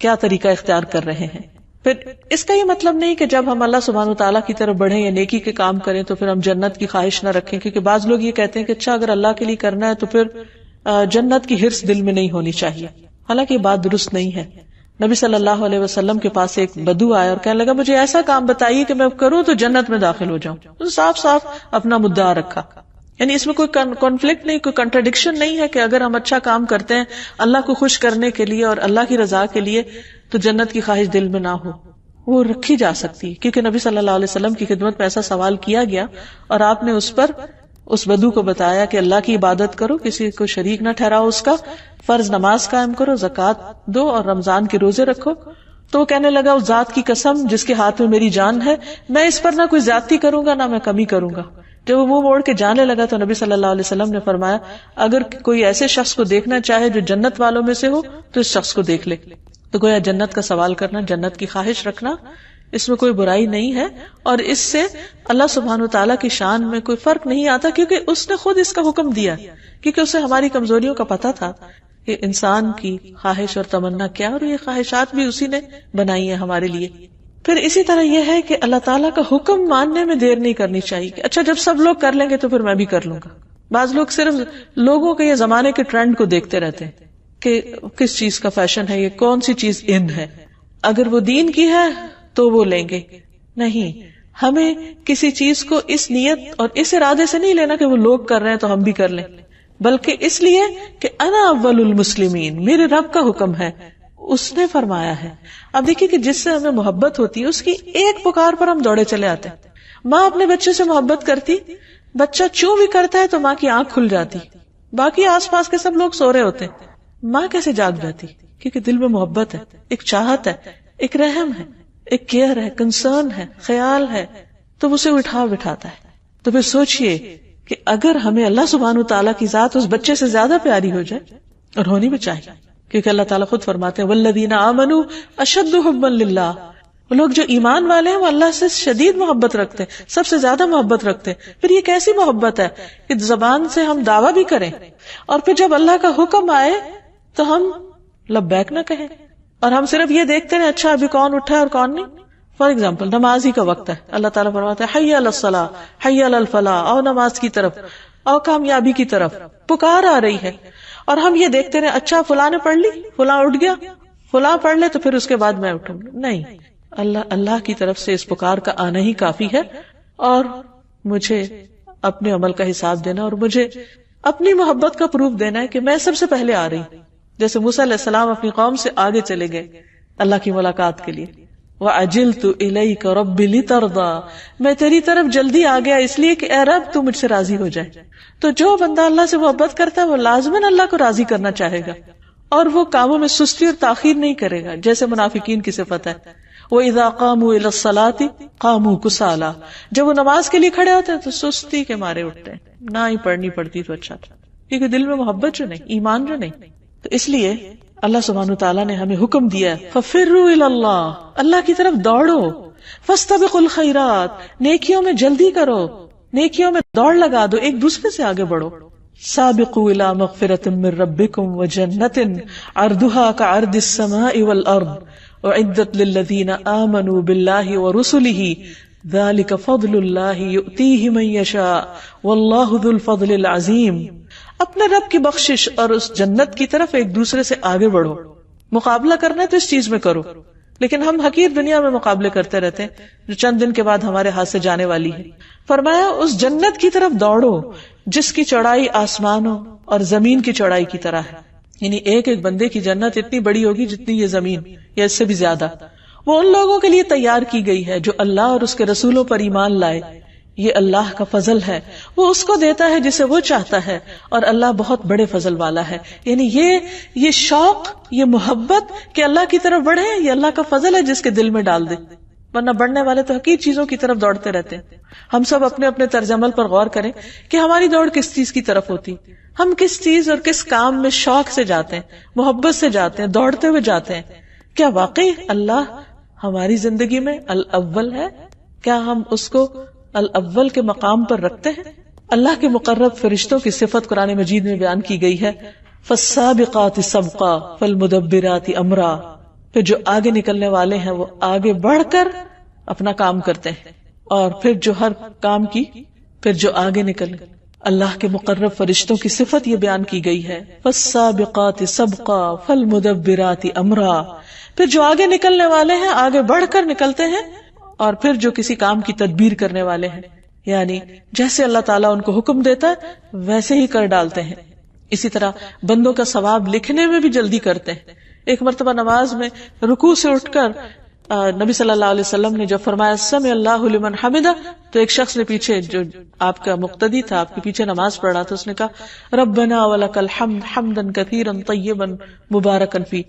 کیا طریقہ اختیار کر رہے ہیں. پھر اس کا یہ مطلب نہیں کہ جب ہم اللہ سبحانہ وتعالیٰ کی طرف بڑھیں یا نیکی کے کام کریں تو پھر ہم جنت کی خواہش نہ رکھیں، کیونکہ بعض لوگ یہ کہتے ہیں کہ اچھا اگر اللہ کے لیے کرنا ہے تو پھر جنت کی ہرس دل میں نہیں ہونی چاہیے. حالانکہ یہ بات درست نہیں ہے. نبی صلی اللہ علیہ وسلم کے پاس ایک بدو آیا اور کہنے لگا مجھے ایسا کام بتائیے کہ میں کروں تو جنت میں داخل ہو جاؤں. تو صاف صاف اپنا مدعا رکھا، یعنی اس میں کوئی کانفلکٹ نہیں، کوئی کنٹراڈکشن نہیں ہے کہ اگر ہم اچھا کام کرتے ہیں اللہ کو خوش کرنے کے لیے اور اللہ کی رضا کے لیے تو جنت کی خواہش دل میں نہ ہو. وہ رکھی جا سکتی، کیونکہ نبی صلی اللہ علیہ وسلم کی خدمت میں ایسا سوال کیا گیا اور آپ نے اس پر اس بدو کو بتایا کہ اللہ کی عبادت کرو، کسی کو شریک نہ ٹھہراؤ، اس کا فرض نماز قائم کرو، زکوٰۃ دو اور رمضان کے روزے رکھو. تو وہ کہنے لگا اس ذات کی قسم جس کے ہاتھ میں میری جان ہے، میں اس پر نہ کوئی زیادتی کروں گا نہ میں کمی کروں گا. جب وہ موڑ کے جانے لگا تو نبی صلی اللہ علیہ وسلم نے فرمایا اگر کوئی ایسے شخص کو دیکھنا چاہے جو جنت والوں میں سے ہو تو اس شخص کو دیکھ لے. تو گویا جنت کا سوال کرنا، جنت کی خواہش رکھنا، اس میں کوئی برائی نہیں ہے، اور اس سے اللہ سبحانہ وتعالیٰ کی شان میں کوئی فرق نہیں آتا، کیونکہ اس نے خود اس کا حکم دیا، کیونکہ اسے ہماری کمزوریوں کا پتہ تھا کہ انسان کی خواہش اور تمنا کیا، اور یہ خواہشات بھی اسی نے بنائی ہیں ہمارے لیے. پھر اسی طرح یہ ہے کہ اللہ تعالیٰ کا حکم ماننے میں دیر نہیں کرنی چاہیے کہ اچھا جب سب لوگ کر لیں گے تو پھر میں بھی کر لوں گا. بعض لوگ صرف لوگوں کے یا زمانے کے ٹرینڈ کو دیکھتے رہتے ہیں کہ کس چیز کا فیشن ہے، یہ کون سی چیز ان ہے، اگر وہ دین کی ہے تو وہ لیں گے. نہیں، ہمیں کسی چیز کو اس نیت اور اس ارادے سے نہیں لینا کہ وہ لوگ کر رہے ہیں تو ہم بھی کر لیں، بلکہ اس لیے کہ انا اول المسلمین، میرے رب کا حکم ہے، اس نے فرمایا ہے. اب دیکھیے کہ جس سے ہمیں محبت ہوتی ہے اس کی ایک پکار پر ہم دوڑے چلے آتے ہیں. ماں اپنے بچے سے محبت کرتی، بچہ چوں بھی کرتا ہے تو ماں کی آنکھ کھل جاتی، باقی آس پاس کے سب لوگ سو رہے ہوتے ہیں، ماں کیسے جاگ جاتی؟ کیونکہ دل میں محبت ہے، ایک چاہت ہے، ایک رحم ہے، ایک کیئر ہے، کنسرن ہے، خیال ہے، تو اسے اٹھا بٹھاتا ہے. تو پھر سوچئے کہ اگر ہمیں اللہ سبحانہ وتعالیٰ کی ذات اس بچے سے زیادہ پیاری ہو جائے، اور ہونی بھی چاہیے، کیونکہ اللہ تعالیٰ خود فرماتے ہیں والذین آمنوا اشد حبا للہ، وہ لوگ جو ایمان والے ہیں وہ اللہ سے شدید محبت رکھتے ہیں، سب سے زیادہ محبت رکھتے ہیں. پھر یہ کیسی محبت ہے کہ زبان سے ہم دعویٰ بھی کریں اور پھر جب اللہ کا حکم آئے تو ہم لبیک نہ کہیں، اور ہم صرف یہ دیکھتے ہیں اچھا ابھی کون اٹھا ہے اور کون نہیں. فار ایگزامپل نماز ہی کا وقت ہے، اللہ تعالیٰ فرماتا ہے حی علی الصلاۃ حی علی الفلاح، او نماز کی طرف، او کامیابی کی طرف، پکار آ رہی ہے، اور ہم یہ دیکھتے رہے اچھا فلاں نے پڑھ لی، فلاں اٹھ گیا، فلاں پڑھ لے تو پھر اس کے بعد میں اٹھوں گا. نہیں، اللہ کی طرف سے اس پکار کا آنا ہی کافی ہے، اور مجھے اپنے عمل کا حساب دینا اور مجھے اپنی محبت کا پروف دینا ہے کہ میں سب سے پہلے آ رہی ہوں. جیسے موسیٰ علیہ السلام اپنی قوم سے آگے چلے گئے اللہ کی ملاقات کے لیے. وَعَجِلْتُ إِلَيْكَ رَبِّ لِتَرْضَى، میں تیری طرف جلدی آ گیا اس لیے کہ اے رب تو مجھ سے راضی ہو جائے. تو جو بندہ اللہ سے محبت کرتا ہے وہ لازماً اللہ کو راضی کرنا چاہے گا، اور وہ کاموں میں سستی اور تاخیر نہیں کرے گا جیسے منافقین کی صفت ہے. وَإِذَا قَامُوا إِلَى الصَّلَاةِ قَامُوا كُسَالَىٰ، جب وہ نماز کے لیے کھڑے ہوتے ہیں تو سستی کے مارے اٹھتے ہیں، نہ ہی پڑھنی پڑتی تو اچھا تھا، کیونکہ دل میں محبت جو نہیں، ایمان جو نہیں. تو اس لیے اللہ سبحانہ وتعالیٰ نے ہمیں حکم دیا ہے فَفِرُّوا إِلَى اللَّهِ، اللہ کی طرف دوڑو. فَاسْتَبِقُوا الْخَيْرَاتِ، نیکیوں میں جلدی کرو، نیکیوں میں دوڑ لگا دو، ایک دوسرے سے آگے بڑھو. سابقوا إِلَى مَغْفِرَةٍ مِّن رَّبِّكُمْ وَجَنَّةٍ عَرْضُهَا كَعَرْضِ السَّمَاءِ وَالْأَرْضِ أُعِدَّتْ لِلَّذِينَ آمَنُوا بِاللَّهِ وَرُسُلِهِ ذَلِكَ فَضْلُ اللَّهِ يُؤْتِيهِ مَن يَشَاءُ وَاللَّهُ ذُو الْفَضْلِ الْعَظِيمِ. اپنے رب کی بخشش اور اس جنت کی طرف ایک دوسرے سے آگے بڑھو. مقابلہ کرنا ہے تو اس چیز میں کرو، لیکن ہم حقیر دنیا میں مقابلے کرتے رہتے ہیں جو چند دن کے بعد ہمارے ہاتھ سے جانے والی ہے. فرمایا اس جنت کی طرف دوڑو جس کی چوڑائی آسمانوں اور زمین کی چوڑائی کی طرح ہے. یعنی ایک ایک بندے کی جنت اتنی بڑی ہوگی جتنی یہ زمین یا اس سے بھی زیادہ. وہ ان لوگوں کے لیے تیار کی گئی ہے جو اللہ اور اس کے رسولوں پر ایمان لائے. یہ اللہ کا فضل ہے، وہ اس کو دیتا ہے جسے وہ چاہتا ہے، اور اللہ بہت بڑے فضل والا ہے. یعنی یہ شوق، یہ محبت کہ اللہ کی طرف بڑھے، یہ اللہ کا فضل ہے جس کے دل میں ڈال دے. ورنہ بڑھنے والے تو حقیقی چیزوں کی طرف دوڑتے رہتے ہیں. ہم سب اپنے اپنے طرز عمل پر غور کریں کہ ہماری دوڑ کس چیز کی طرف ہوتی، ہم کس چیز اور کس کام میں شوق سے جاتے ہیں، محبت سے جاتے ہیں، دوڑتے ہوئے جاتے ہیں. کیا واقعی اللہ ہماری زندگی میں الاول ہے؟ کیا ہم اس کو الاول کے مقام پر رکھتے ہیں؟ اللہ کے مقرب فرشتوں کی صفت قرآن مجید میں بیان کی گئی ہے فالسابقات سبقا فالمدبرات امرا. پھر جو آگے نکلنے والے ہیں وہ آگے بڑھ کر اپنا کام کرتے ہیں، اور پھر جو ہر کام کی پھر جو آگے نکلے. اللہ کے مقرب فرشتوں کی صفت یہ بیان کی گئی ہے فالسابقات سبقا فالمدبرات امرا. پھر جو آگے نکلنے والے ہیں آگے بڑھ کر نکلتے ہیں، اور پھر جو کسی کام کی تدبیر کرنے والے ہیں، یعنی جیسے اللہ تعالیٰ ان کو حکم دیتا ہے ویسے ہی کر ڈالتے ہیں. اسی طرح بندوں کا ثواب لکھنے میں بھی جلدی کرتے ہیں. ایک مرتبہ نماز میں رکوع سے اٹھ کر نبی صلی اللہ علیہ وسلم نے جب فرمایا سمع اللہ لمن حمدہ، تو ایک شخص نے پیچھے، جو آپ کا مقتدی تھا، آپ کے پیچھے نماز پڑھ رہا تھا، اس نے کہا ربنا ولک الحمد حمدا کثیرا طیبا مبارکا فی.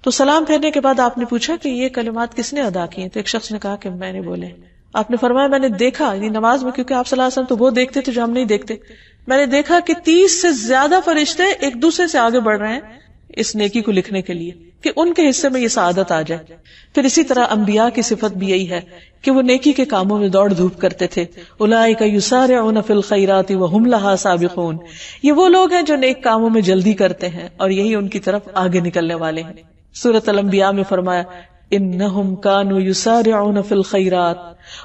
تو سلام پھیرنے کے بعد آپ نے پوچھا کہ یہ کلمات کس نے ادا کیے؟ تو ایک شخص نے کہا کہ میں نے بولے. آپ نے فرمایا میں نے دیکھا، یعنی نماز میں، کیونکہ آپ صلی اللہ علیہ وسلم تو وہ دیکھتے تھے جو ہم نہیں دیکھتے، میں نے دیکھا کہ 30 سے زیادہ فرشتے ایک دوسرے سے آگے بڑھ رہے ہیں اس نیکی کو لکھنے کے لیے کہ ان کے حصے میں یہ سعادت آ جائے. پھر اسی طرح انبیاء کی صفت بھی یہی ہے کہ وہ نیکی کے کاموں میں دوڑ دھوپ کرتے تھے. اولئک یسارعون فی الخیرات وہم لہا سابقون. یہ وہ لوگ ہیں جو نیک کاموں میں جلدی کرتے ہیں اور یہی ان کی طرف آگے نکلنے والے ہیں. سورۃ الانبیاء میں فرمایا انہم کانوا یسارعون فی الخیرات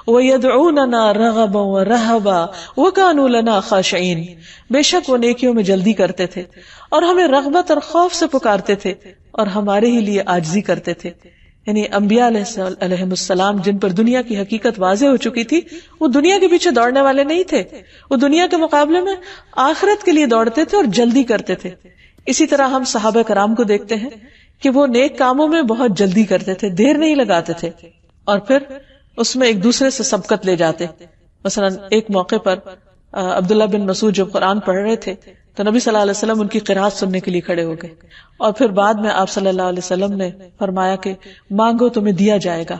ویدعوننا رغبا ورہبا وکانوا لنا خاشعین. بے شک وہ نیکیوں میں جلدی کرتے تھے اور ہمیں رغبت اور خوف سے پکارتے تھے اور ہمارے ہی لیے عاجزی کرتے تھے. یعنی انبیاء علیہ السلام جن پر دنیا کی حقیقت واضح ہو چکی تھی، وہ دنیا کے پیچھے دوڑنے والے نہیں تھے، وہ دنیا کے مقابلے میں آخرت کے لیے دوڑتے تھے اور جلدی کرتے تھے. اسی طرح ہم صحابہ کرام کو دیکھتے ہیں کہ وہ نیک کاموں میں بہت جلدی کرتے تھے، دیر نہیں لگاتے تھے، اور پھر اس میں ایک دوسرے سے سبقت لے جاتے. مثلا ایک موقع پر عبداللہ بن مسعود جب قرآن پڑھ رہے تھے تو نبی صلی اللہ علیہ وسلم ان کی قرات سننے کے لیے کھڑے ہو گئے، اور پھر بعد میں آپ صلی اللہ علیہ وسلم نے فرمایا کہ مانگو تمہیں دیا جائے گا،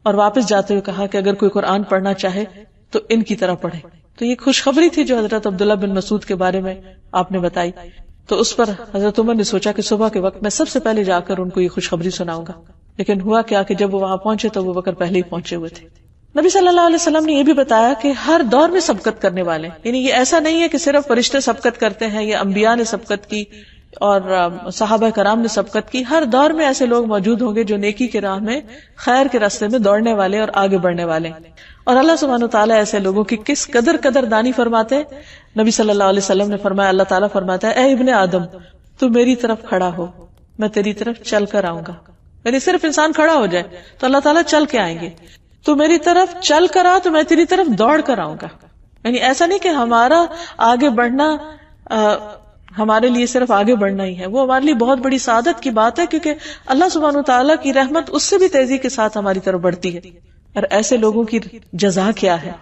اور واپس جاتے ہوئے کہا کہ اگر کوئی قرآن پڑھنا چاہے تو ان کی طرح پڑھے. تو یہ خوشخبری تھی جو حضرت عبداللہ بن مسعود کے بارے میں آپ نے بتائی. تو اس پر حضرت عمر نے سوچا کہ صبح کے وقت میں سب سے پہلے جا کر ان کو یہ خوشخبری سناؤں گا. لیکن ہوا کیا کہ جب وہ وہاں پہنچے تو وہ بکر پہلے ہی پہنچے ہوئے تھے. نبی صلی اللہ علیہ وسلم نے یہ بھی بتایا کہ ہر دور میں سبقت کرنے والے، یعنی یہ ایسا نہیں ہے کہ صرف فرشتے سبقت کرتے ہیں یا انبیاء نے سبقت کی، اور صحابہ کرام نے سبقت کی. ہر دور میں ایسے لوگ موجود ہوں گے جو نیکی کی راہ میں، خیر کے راستے میں دوڑنے والے اور آگے بڑھنے والے. اور اللہ سبحانہ وتعالیٰ ایسے لوگوں کی کس قدر دانی فرماتے. نبی صلی اللہ علیہ وسلم نے فرمایا، اللہ تعالیٰ فرماتا ہے، اے ابن آدم تو میری طرف کھڑا ہو، میں تیری طرف چل کر آؤں گا. یعنی صرف انسان کھڑا ہو جائے تو اللہ تعالیٰ چل کے آئیں گے. تو میری طرف چل کر آ تو میں تیری طرف دوڑ کر آؤں گا. یعنی ایسا نہیں کہ ہمارا آگے بڑھنا ہمارے لیے صرف آگے بڑھنا ہی ہے، وہ ہمارے لیے بہت بڑی سعادت کی بات ہے، کیونکہ اللہ سبحانہ وتعالیٰ کی رحمت اس سے بھی تیزی کے ساتھ ہماری طرف بڑھتی ہے. اور ایسے لوگوں کی جزا کیا ہے؟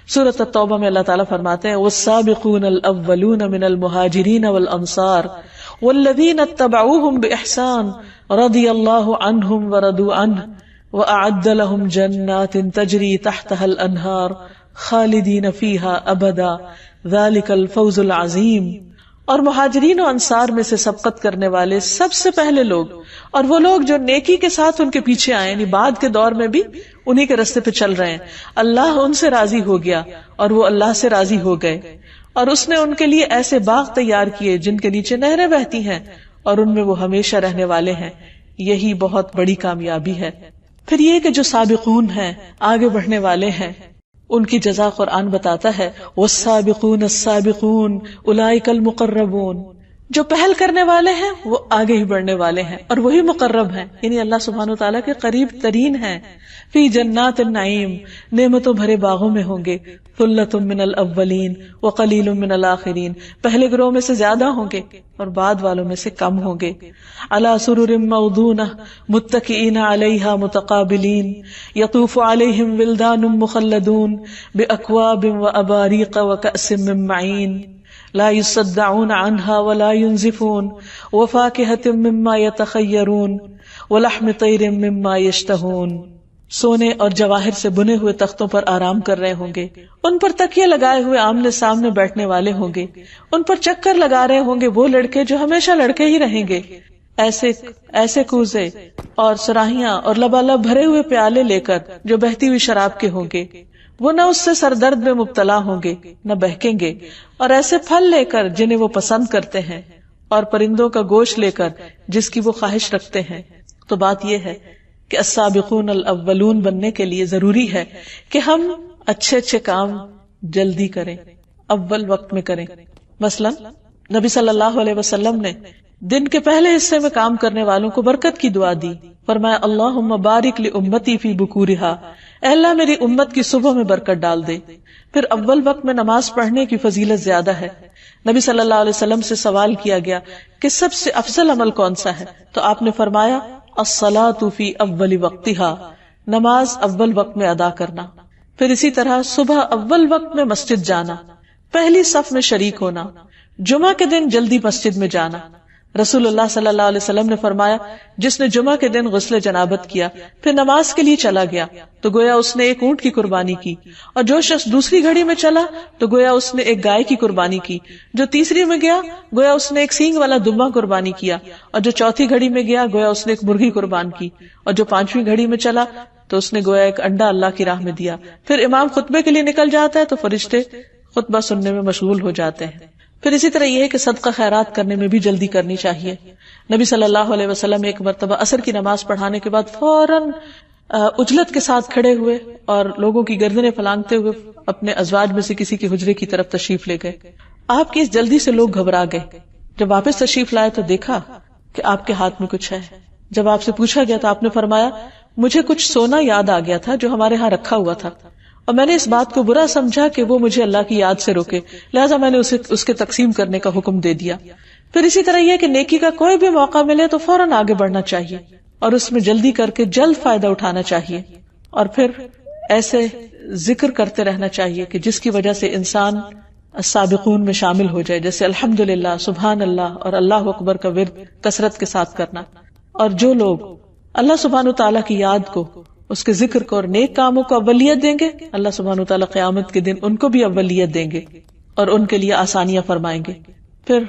سورۃ التوبہ میں اللہ تعالیٰ فرماتے ہیں، والسابقون الاولون من المہاجرین والانصار والذین اتبعوہم باحسان رضی اللہ عنہم ورضوا عنہ وأعد لهم جنات تجری تحتها الانہار خالدین فیہا ابدا ذلک الفوز العظیم. اور مہاجرین و انصار میں سے سبقت کرنے والے سب سے پہلے لوگ، اور وہ لوگ جو نیکی کے ساتھ ان کے پیچھے آئے، یعنی بعد کے دور میں بھی انہی کے راستے پہ چل رہے ہیں. اللہ ان سے راضی ہو گیا اور وہ اللہ سے راضی ہو گئے، اور اس نے ان کے لیے ایسے باغ تیار کیے جن کے نیچے نہریں بہتی ہیں اور ان میں وہ ہمیشہ رہنے والے ہیں. یہی بہت بڑی کامیابی ہے. پھر یہ کہ جو سابقون ہیں، آگے بڑھنے والے ہیں، ان کی جزا قرآن بتاتا ہے، والسابقون السابقون اولئک المقربون. جو پہل کرنے والے ہیں وہ آگے ہی بڑھنے والے ہیں اور وہی مقرب ہیں، یعنی اللہ سبحانہ وتعالیٰ کے قریب ترین ہیں. فی جنات النعیم، نعمتوں بھرے باغوں میں ہوں گے. ثلۃ من الاولین وقلیل من الاخرین، پہلے گروہ میں سے زیادہ ہوں گے اور بعد والوں میں سے کم ہوں گے. علی سرر موضونہ متکئین علیہا متقابلین یطوف علیہم ولدان مخلدون باکواب واباریق وکأس من معین لا يصدعون عنها ولا ينزفون وفاكهة مما يتخيرون ولحم طير مما يشتهون. سونے اور جواہر سے بنے ہوئے تختوں پر آرام کر رہے ہوں گے، ان پر تکیے لگائے ہوئے آمنے سامنے بیٹھنے والے ہوں گے، ان پر چکر لگا رہے ہوں گے وہ لڑکے جو ہمیشہ لڑکے ہی رہیں گے. ایسے کوزے اور سراہیاں اور لبالب بھرے ہوئے پیالے لے کر جو بہتی ہوئی شراب کے ہوں گے، وہ نہ اس سے سردرد میں مبتلا ہوں گے نہ بہکیں گے. اور ایسے پھل لے کر جنہیں وہ پسند کرتے ہیں، اور پرندوں کا گوشت لے کر جس کی وہ خواہش رکھتے ہیں. تو بات یہ ہے کہ السابقون الاولون بننے کے لیے ضروری ہے کہ ہم اچھے کام جلدی کریں، اول وقت میں کریں. مثلا نبی صلی اللہ علیہ وسلم نے دن کے پہلے حصے میں کام کرنے والوں کو برکت کی دعا دی. فرمایا، اللہم بارک لامتی فی بکورہا، اے اللہ میری امت کی صبح میں برکت ڈال دے. پھر اول وقت میں نماز پڑھنے کی فضیلت زیادہ ہے. نبی صلی اللہ علیہ وسلم سے سوال کیا گیا کہ سب سے افضل عمل کون سا ہے، تو آپ نے فرمایا الصلاۃ فی اول وقتہا، نماز اول وقت میں ادا کرنا. پھر اسی طرح صبح اول وقت میں مسجد جانا، پہلی صف میں شریک ہونا، جمعہ کے دن جلدی مسجد میں جانا. رسول اللہ صلی اللہ علیہ وسلم نے فرمایا، جس نے جمعہ کے دن غسل جنابت کیا پھر نماز کے لیے چلا گیا تو گویا اس نے ایک اونٹ کی قربانی کی، اور جو شخص دوسری گھڑی میں چلا تو گویا اس نے ایک گائے کی قربانی کی، جو تیسری میں گیا گویا اس نے ایک سینگ والا دمبا قربانی کیا، اور جو چوتھی گھڑی میں گیا گویا اس نے ایک مرغی قربان کی، اور جو پانچویں گھڑی میں چلا تو اس نے گویا ایک انڈا اللہ کی راہ میں دیا. پھر امام خطبے کے لیے نکل جاتا ہے تو فرشتے خطبہ سننے میں مشغول ہو جاتے ہیں. پھر اسی طرح یہ ہے کہ صدقہ خیرات کرنے میں بھی جلدی کرنی چاہیے. نبی صلی اللہ علیہ وسلم ایک مرتبہ عصر کی نماز پڑھانے کے بعد فوراً عجلت کے ساتھ کھڑے ہوئے اور لوگوں کی گردنیں پھلانگتے ہوئے اپنے ازواج میں سے کسی کے حجرے کی طرف تشریف لے گئے. آپ کی اس جلدی سے لوگ گھبرا گئے. جب واپس تشریف لائے تو دیکھا کہ آپ کے ہاتھ میں کچھ ہے. جب آپ سے پوچھا گیا تو آپ نے فرمایا، مجھے کچھ سونا یاد آ گیا تھا جو ہمارے ہاں رکھا ہوا تھا، اور میں نے اس بات کو برا سمجھا کہ وہ مجھے اللہ کی یاد سے روکے، لہٰذا میں نے اس کے تقسیم کرنے کا حکم دے دیا. پھر اسی طرح یہ کہ نیکی کا کوئی بھی موقع ملے تو فوراً آگے بڑھنا چاہیے اور اس میں جلدی کر کے جلد فائدہ اٹھانا چاہیے. اور پھر ایسے ذکر کرتے رہنا چاہیے کہ جس کی وجہ سے انسان السابقون میں شامل ہو جائے، جیسے الحمدللہ، سبحان اللہ اور اللہ اکبر کا ورد کثرت کے ساتھ کرنا. اور جو لوگ اللہ سبحانہ تعالیٰ کی یاد کو، اس کے ذکر کو اور نیک کاموں کو اولیت دیں گے، اللہ سبحانہ تعالیٰ قیامت کے دن ان کو بھی اولیت دیں گے اور ان کے لیے آسانیاں فرمائیں گے. پھر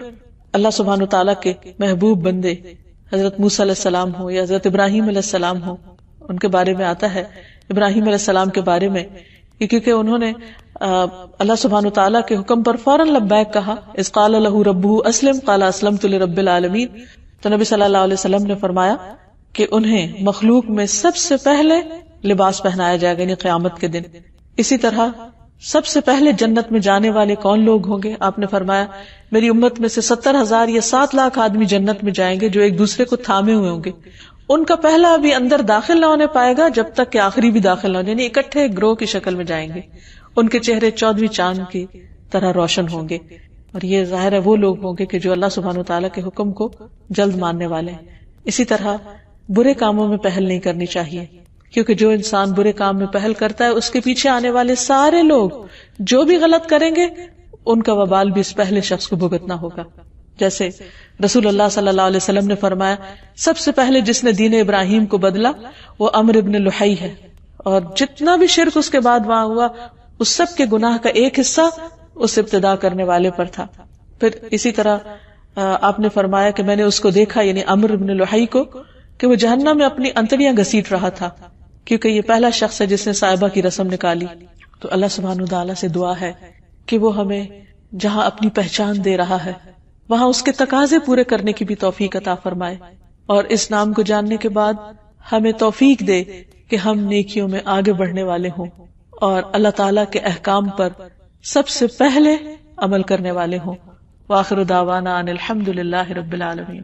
اللہ سبحانہ تعالیٰ کے محبوب بندے حضرت موسیٰ علیہ السلام ہو یا حضرت ابراہیم علیہ السلام ہو، ان کے بارے میں آتا ہے ابراہیم علیہ السلام کے بارے میں کیونکہ انہوں نے اللہ سبحانہ تعالیٰ کے حکم پر فوراً لبیک کہا. اذ قال له ربه اسلم قال اسلمت لرب العالمین. تو نبی صلی اللہ علیہ وسلم نے فرمایا کہ انہیں مخلوق میں سب سے پہلے لباس پہنایا جائے گا، یعنی قیامت کے دن. اسی طرح سب سے پہلے جنت میں جانے والے کون لوگ ہوں گے؟ آپ نے فرمایا میری امت میں سے 70,000 یا 7 لاکھ آدمی جنت میں جائیں گے جو ایک دوسرے کو تھامے ہوئے ہوں گے. ان کا پہلا بھی اندر داخل نہ ہونے پائے گا جب تک کہ آخری بھی داخل نہ ہو، یعنی اکٹھے گروہ کی شکل میں جائیں گے. ان کے چہرے 14ویں چاند کی طرح روشن ہوں گے. اور یہ ظاہر ہے وہ لوگ ہوں گے کہ جو اللہ سبحانہ وتعالیٰ کے حکم کو جلد ماننے والے ہیں. اسی طرح برے کاموں میں پہل نہیں کرنی چاہیے، کیونکہ جو انسان برے کام میں پہل کرتا ہے اس کے پیچھے آنے والے سارے لوگ جو بھی غلط کریں گے ان کا وبال بھی اس پہلے شخص کو بھگتنا ہوگا. جیسے رسول اللہ صلی اللہ علیہ وسلم نے فرمایا سب سے پہلے جس نے دین ابراہیم کو بدلا وہ عمرو ابن لحی ہے، اور جتنا بھی شرک اس کے بعد وہاں ہوا اس سب کے گناہ کا ایک حصہ اس ابتدا کرنے والے پر تھا. پھر اسی طرح آپ نے فرمایا کہ میں نے اس کو دیکھا، یعنی عمرو ابن لحی کو، کہ وہ جہنم میں اپنی انتڑیاں گھسیٹ رہا تھا، کیونکہ یہ پہلا شخص ہے جس نے صائبہ کی رسم نکالی. تو اللہ سبحانہ وتعالیٰ سے دعا ہے کہ وہ ہمیں جہاں اپنی پہچان دے رہا ہے وہاں اس کے تقاضے پورے کرنے کی بھی توفیق عطا فرمائے، اور اس نام کو جاننے کے بعد ہمیں توفیق دے کہ ہم نیکیوں میں آگے بڑھنے والے ہوں اور اللہ تعالیٰ کے احکام پر سب سے پہلے عمل کرنے والے ہوں. وآخر دعوانا ان الحمد للہ رب العالمین.